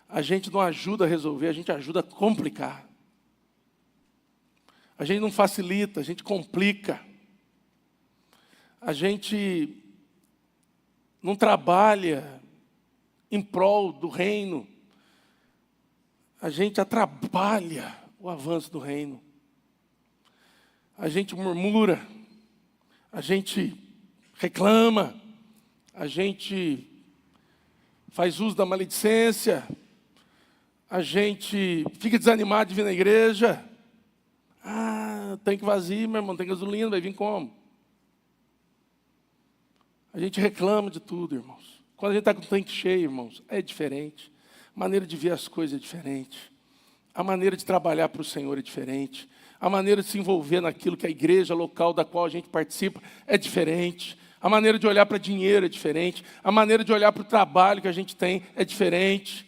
A gente não ajuda a resolver, a gente ajuda a complicar. A gente não facilita, a gente complica. A gente não trabalha em prol do reino. A gente atrapalha o avanço do reino. A gente murmura, a gente reclama, a gente faz uso da maledicência, a gente fica desanimado de vir na igreja. Tanque vazio, meu irmão, tem gasolina, vai vir como? A gente reclama de tudo, irmãos. Quando a gente está com o tanque cheio, irmãos, é diferente. A maneira de ver as coisas é diferente. A maneira de trabalhar para o Senhor é diferente. A maneira de se envolver naquilo que a igreja local da qual a gente participa é diferente. A maneira de olhar para dinheiro é diferente. A maneira de olhar para o trabalho que a gente tem é diferente.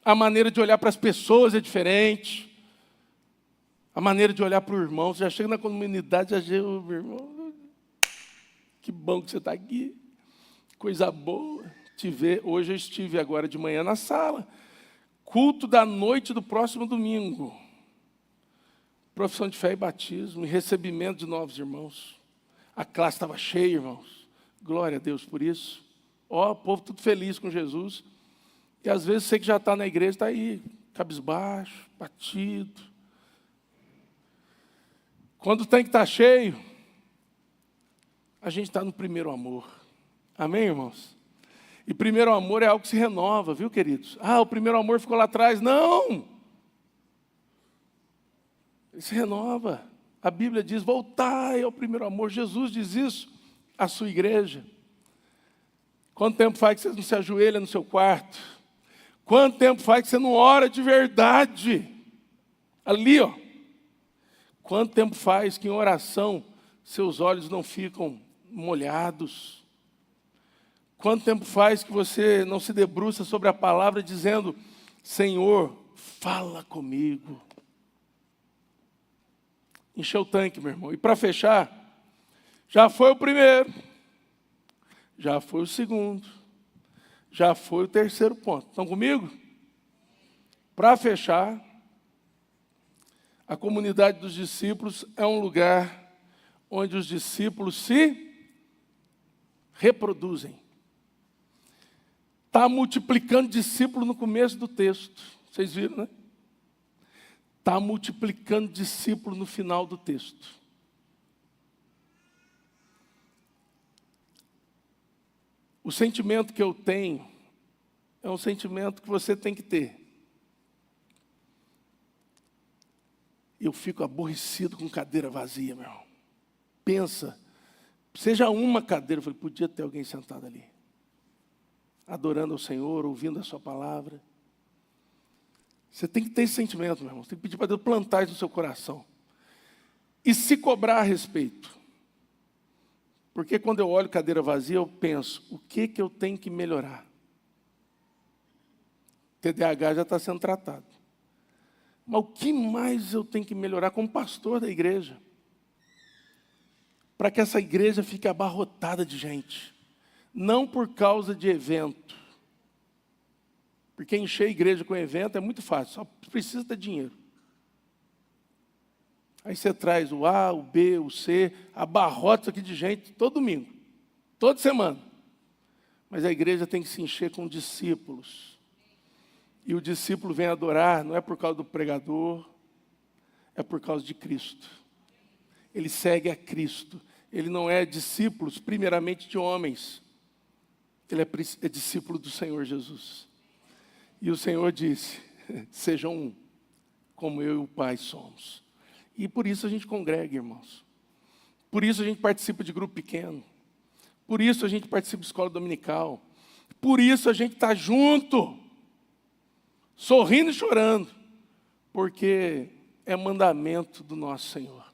A maneira de olhar para as pessoas é diferente. A maneira de olhar para o irmão. Você já chega na comunidade, já chega, meu irmão, que bom que você está aqui. Coisa boa te ver. Hoje eu estive agora de manhã na sala. Culto da noite do próximo domingo. Profissão de fé e batismo e recebimento de novos irmãos. A classe estava cheia, irmãos. Glória a Deus por isso. O povo tudo feliz com Jesus. E às vezes você que já está na igreja, está aí, cabisbaixo, batido. Quando o tanque está cheio, a gente está no primeiro amor. Amém, irmãos? E primeiro amor é algo que se renova, viu, queridos? O primeiro amor ficou lá atrás. Não! Ele se renova. A Bíblia diz, voltai ao primeiro amor. Jesus diz isso à sua igreja. Quanto tempo faz que você não se ajoelha no seu quarto? Quanto tempo faz que você não ora de verdade? Ali, ó. Quanto tempo faz que em oração seus olhos não ficam molhados? Quanto tempo faz que você não se debruça sobre a palavra dizendo, Senhor, fala comigo. Encheu o tanque, meu irmão. E para fechar, Já foi o primeiro, já foi o segundo, já foi o terceiro ponto. Estão comigo? Para fechar, a comunidade dos discípulos é um lugar onde os discípulos se reproduzem. Está multiplicando discípulos no começo do texto. Vocês viram, né? Está multiplicando discípulos no final do texto. O sentimento que eu tenho é um sentimento que você tem que ter. Eu fico aborrecido com cadeira vazia, meu irmão. Pensa, seja uma cadeira, eu falei, podia ter alguém sentado ali, adorando ao Senhor, ouvindo a sua palavra. Você tem que ter esse sentimento, meu irmão. Você tem que pedir para Deus plantar isso no seu coração. E se cobrar a respeito. Porque quando eu olho cadeira vazia, eu penso, o que eu tenho que melhorar? TDAH já está sendo tratado. Mas o que mais eu tenho que melhorar como pastor da igreja? Para que essa igreja fique abarrotada de gente. Não por causa de evento. Porque encher a igreja com evento é muito fácil, só precisa ter dinheiro. Aí você traz o A, o B, o C, abarrota aqui de gente todo domingo, toda semana. Mas a igreja tem que se encher com discípulos. E o discípulo vem adorar, não é por causa do pregador, é por causa de Cristo. Ele segue a Cristo. Ele não é discípulo, primeiramente, de homens. Ele é discípulo do Senhor Jesus. E o Senhor disse, sejam um, como eu e o Pai somos. E por isso a gente congrega, irmãos. Por isso a gente participa de grupo pequeno. Por isso a gente participa de escola dominical. Por isso a gente está junto, sorrindo e chorando. Porque é mandamento do nosso Senhor.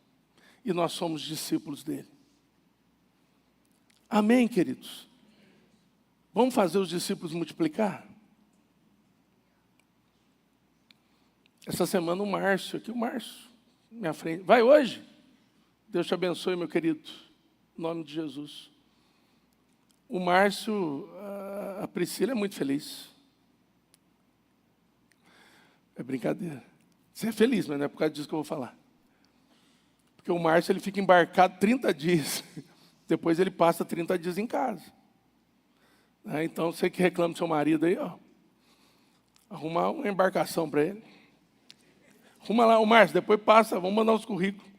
E nós somos discípulos dele. Amém, queridos? Vamos fazer os discípulos multiplicar? Essa semana o Márcio, minha frente. Vai hoje? Deus te abençoe, meu querido. Em nome de Jesus. O Márcio, a Priscila é muito feliz. É brincadeira. Você é feliz, mas não é por causa disso que eu vou falar. Porque o Márcio ele fica embarcado 30 dias. Depois ele passa 30 dias em casa. Então, você que reclama do seu marido aí, arrumar uma embarcação para ele. Arruma lá, o Márcio, depois passa, vamos mandar os currículos.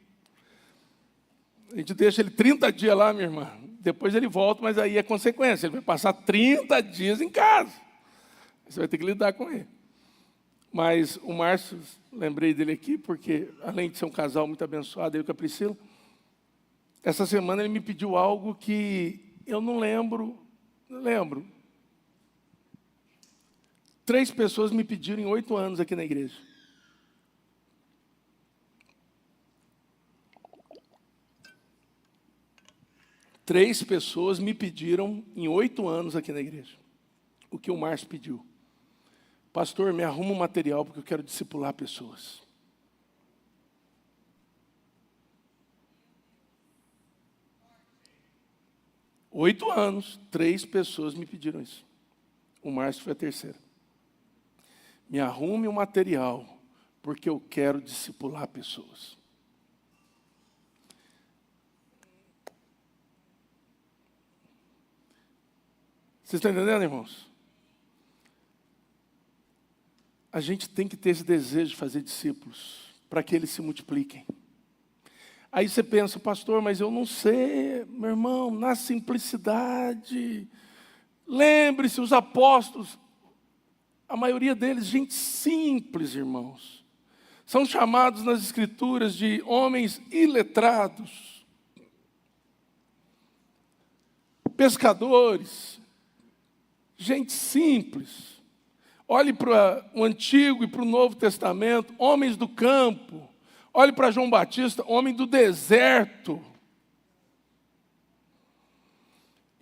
A gente deixa ele 30 dias lá, minha irmã. Depois ele volta, mas aí é consequência. Ele vai passar 30 dias em casa. Você vai ter que lidar com ele. Mas o Márcio, lembrei dele aqui, porque além de ser um casal muito abençoado, eu com a Priscila, essa semana ele me pediu algo que eu não lembro. 3 pessoas me pediram em 8 anos aqui na igreja. Três pessoas me pediram em 8 anos aqui na igreja. O que o Márcio pediu. Pastor, me arruma um material porque eu quero discipular pessoas. Oito anos, 3 pessoas me pediram isso. O Márcio foi a terceira. Me arrume um material porque eu quero discipular pessoas. Vocês estão entendendo, irmãos? A gente tem que ter esse desejo de fazer discípulos, para que eles se multipliquem. Aí você pensa, pastor, mas eu não sei, meu irmão, na simplicidade. Lembre-se, os apóstolos, a maioria deles, gente simples, irmãos. São chamados nas Escrituras de homens iletrados, pescadores, gente simples. Olhe para o Antigo e para o Novo Testamento, homens do campo. Olhe para João Batista, homem do deserto.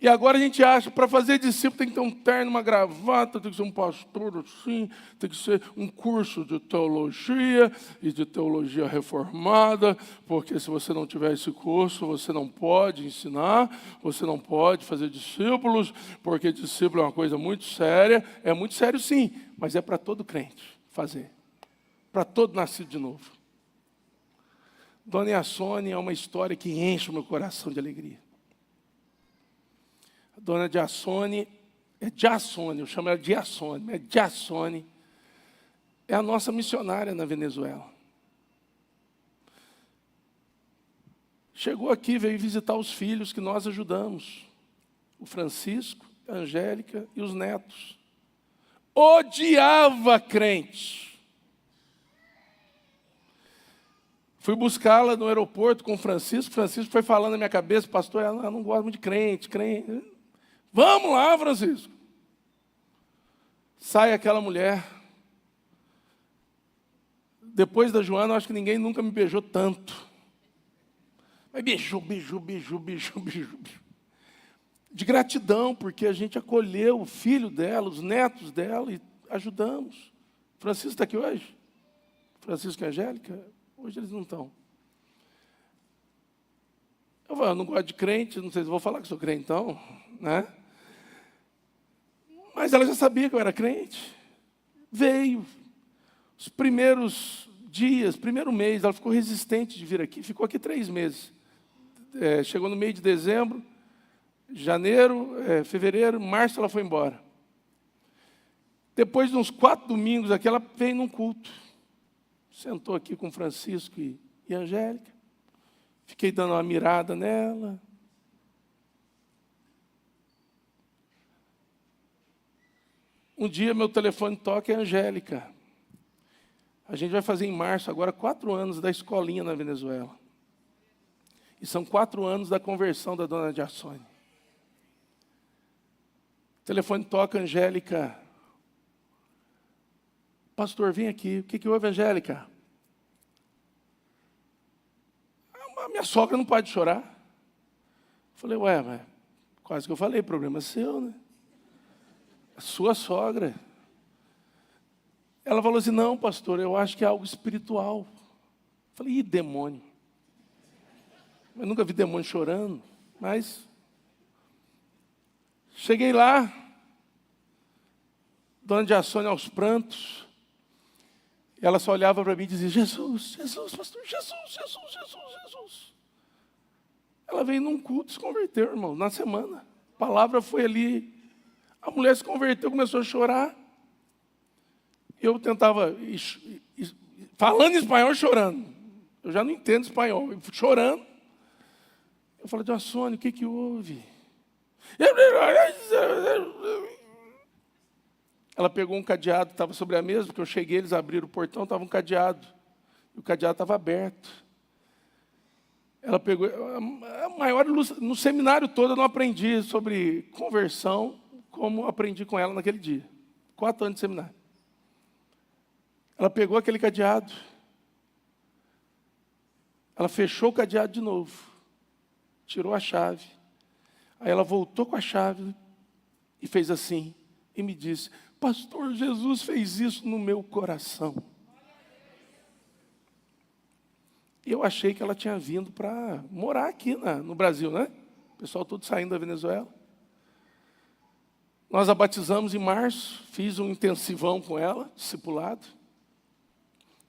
E agora a gente acha, para fazer discípulo tem que ter um terno, uma gravata, tem que ser um pastor assim, tem que ser um curso de teologia e de teologia reformada, porque se você não tiver esse curso, você não pode ensinar, você não pode fazer discípulos, porque discípulo é uma coisa muito séria. É muito sério sim, mas é para todo crente fazer, para todo nascido de novo. Dona Iassone é uma história que enche o meu coração de alegria. A dona Iassone, é Iassone, eu chamo ela de Iassone, mas Iassone é a nossa missionária na Venezuela. Chegou aqui, veio visitar os filhos que nós ajudamos, o Francisco, a Angélica e os netos. Odiava crente. Fui buscá-la no aeroporto com o Francisco. Francisco foi falando na minha cabeça, pastor, ela não gosta muito de crente. Vamos lá, Francisco. Sai aquela mulher. Depois da Joana, eu acho que ninguém nunca me beijou tanto. Mas beijou. De gratidão, porque a gente acolheu o filho dela, os netos dela e ajudamos. Francisco está aqui hoje? Francisco e Angélica? Hoje eles não estão. Eu não gosto de crente, não sei se vou falar que sou crentão, né? Mas ela já sabia que eu era crente. Veio. Os primeiros dias, primeiro mês, ela ficou resistente de vir aqui. Ficou aqui 3 meses. Chegou no meio de dezembro, janeiro, fevereiro, março ela foi embora. Depois de uns 4 domingos aqui, ela veio num culto. Sentou aqui com Francisco e Angélica. Fiquei dando uma mirada nela. Um dia meu telefone toca, é a Angélica. A gente vai fazer em março agora 4 anos da escolinha na Venezuela. E são 4 anos da conversão da dona Iassone. O telefone toca, Angélica. Pastor, vem aqui. O que houve, Angélica? A minha sogra não pode chorar. Falei, mas quase que eu falei, problema seu, né? A sua sogra. Ela falou assim, não, pastor, eu acho que é algo espiritual. Falei, demônio. Eu nunca vi demônio chorando, mas... Cheguei lá, dona Iassone aos prantos, ela só olhava para mim e dizia, Jesus, pastor, Jesus. Ela veio num culto, se converteu, irmão, na semana. A palavra foi ali. A mulher se converteu, começou a chorar. Eu tentava, falando espanhol, chorando. Eu já não entendo espanhol, chorando. Eu falei, Iassone, o que houve? Ela pegou um cadeado, estava sobre a mesa, porque eu cheguei, eles abriram o portão, estava um cadeado. E o cadeado estava aberto. Ela pegou, a maior no seminário todo eu não aprendi sobre conversão, como aprendi com ela naquele dia. 4 anos de seminário. Ela pegou aquele cadeado, ela fechou o cadeado de novo, tirou a chave, aí ela voltou com a chave e fez assim, e me disse, pastor, Jesus fez isso no meu coração. Eu achei que ela tinha vindo para morar aqui no Brasil, né? O pessoal todo saindo da Venezuela. Nós a batizamos em março, fiz um intensivão com ela, discipulado.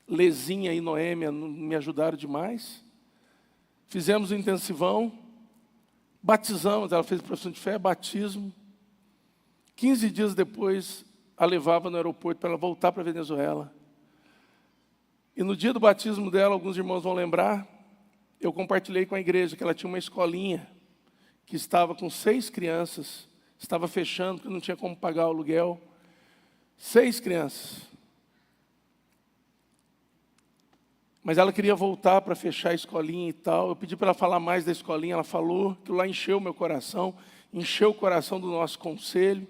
Lezinha e Noêmia me ajudaram demais. Fizemos um intensivão, batizamos, ela fez profissão de fé, batismo. 15 dias depois, a levava no aeroporto para ela voltar para a Venezuela. E no dia do batismo dela, alguns irmãos vão lembrar, eu compartilhei com a igreja que ela tinha uma escolinha que estava com 6 crianças, estava fechando porque não tinha como pagar o aluguel. 6 crianças. Mas ela queria voltar para fechar a escolinha e tal. Eu pedi para ela falar mais da escolinha, ela falou, que lá encheu o meu coração, encheu o coração do nosso conselho.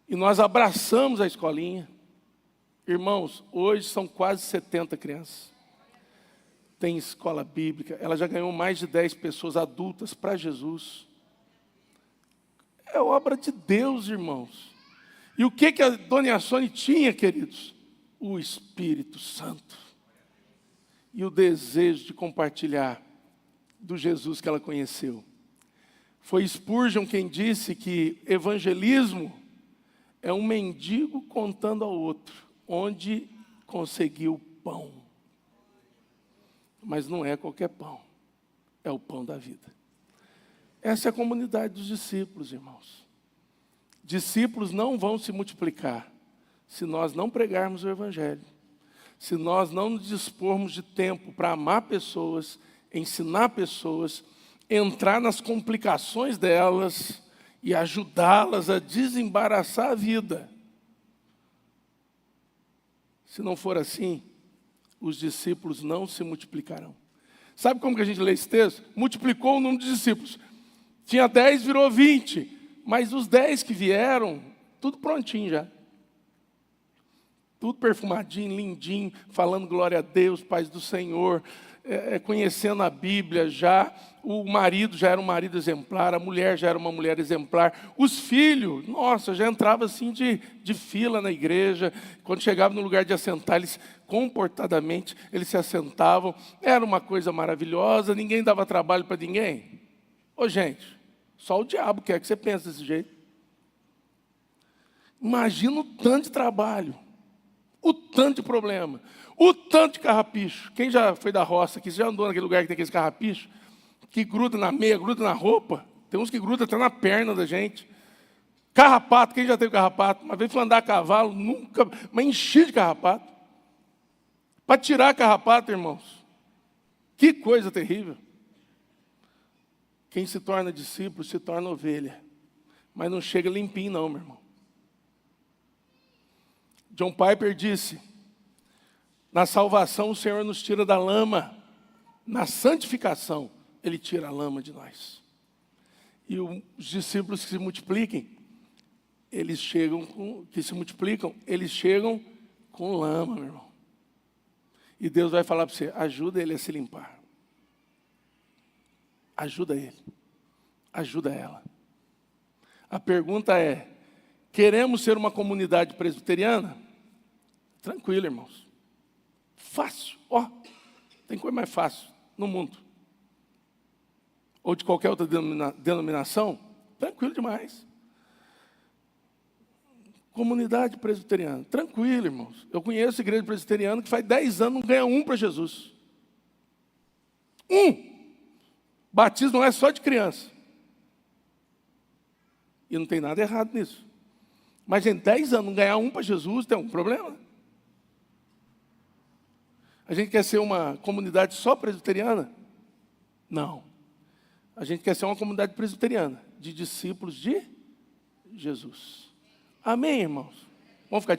E nós abraçamos a escolinha. Irmãos, hoje são quase 70 crianças. Tem escola bíblica, ela já ganhou mais de 10 pessoas adultas para Jesus. É obra de Deus, irmãos. E o que a dona Iassone tinha, queridos? O Espírito Santo. E o desejo de compartilhar do Jesus que ela conheceu. Foi Spurgeon quem disse que evangelismo é um mendigo contando ao outro onde conseguiu pão. Mas não é qualquer pão, é o pão da vida. Essa é a comunidade dos discípulos, irmãos. Discípulos não vão se multiplicar se nós não pregarmos o Evangelho, se nós não nos dispormos de tempo para amar pessoas, ensinar pessoas, entrar nas complicações delas e ajudá-las a desembaraçar a vida. Se não for assim, os discípulos não se multiplicarão. Sabe como que a gente lê esse texto? Multiplicou o número de discípulos. Tinha 10, virou 20. Mas os 10 que vieram, tudo prontinho já. Tudo perfumadinho, lindinho, falando glória a Deus, paz do Senhor, conhecendo a Bíblia já. O marido já era um marido exemplar, a mulher já era uma mulher exemplar. Os filhos, nossa, já entrava assim de fila na igreja. Quando chegava no lugar de assentar, eles comportadamente, eles se assentavam. Era uma coisa maravilhosa, ninguém dava trabalho para ninguém. Ô gente, só o diabo quer que você pense desse jeito. Imagina o tanto de trabalho. O tanto de problema, o tanto de carrapicho. Quem já foi da roça aqui, já andou naquele lugar que tem aqueles carrapichos, que gruda na meia, gruda na roupa, tem uns que grudam até na perna da gente. Carrapato, quem já teve carrapato? Uma vez foi andar a cavalo, nunca, mas enchi de carrapato. Para tirar carrapato, irmãos, que coisa terrível. Quem se torna discípulo se torna ovelha, mas não chega limpinho não, meu irmão. John Piper disse, na salvação o Senhor nos tira da lama, na santificação Ele tira a lama de nós. E os discípulos que se multiplicam, eles chegam com lama, meu irmão. E Deus vai falar para você, ajuda ele a se limpar. Ajuda ele, ajuda ela. A pergunta é, queremos ser uma comunidade presbiteriana? Tranquilo, irmãos. Fácil. Tem coisa mais fácil no mundo. Ou de qualquer outra denominação. Tranquilo demais. Comunidade presbiteriana. Tranquilo, irmãos. Eu conheço igreja presbiteriana que faz 10 anos não ganha um para Jesus. Batismo não é só de criança. E não tem nada errado nisso. Mas em 10 anos não ganhar um para Jesus, tem algum problema? A gente quer ser uma comunidade só presbiteriana? Não. A gente quer ser uma comunidade presbiteriana, de discípulos de Jesus. Amém, irmãos? Vamos ficar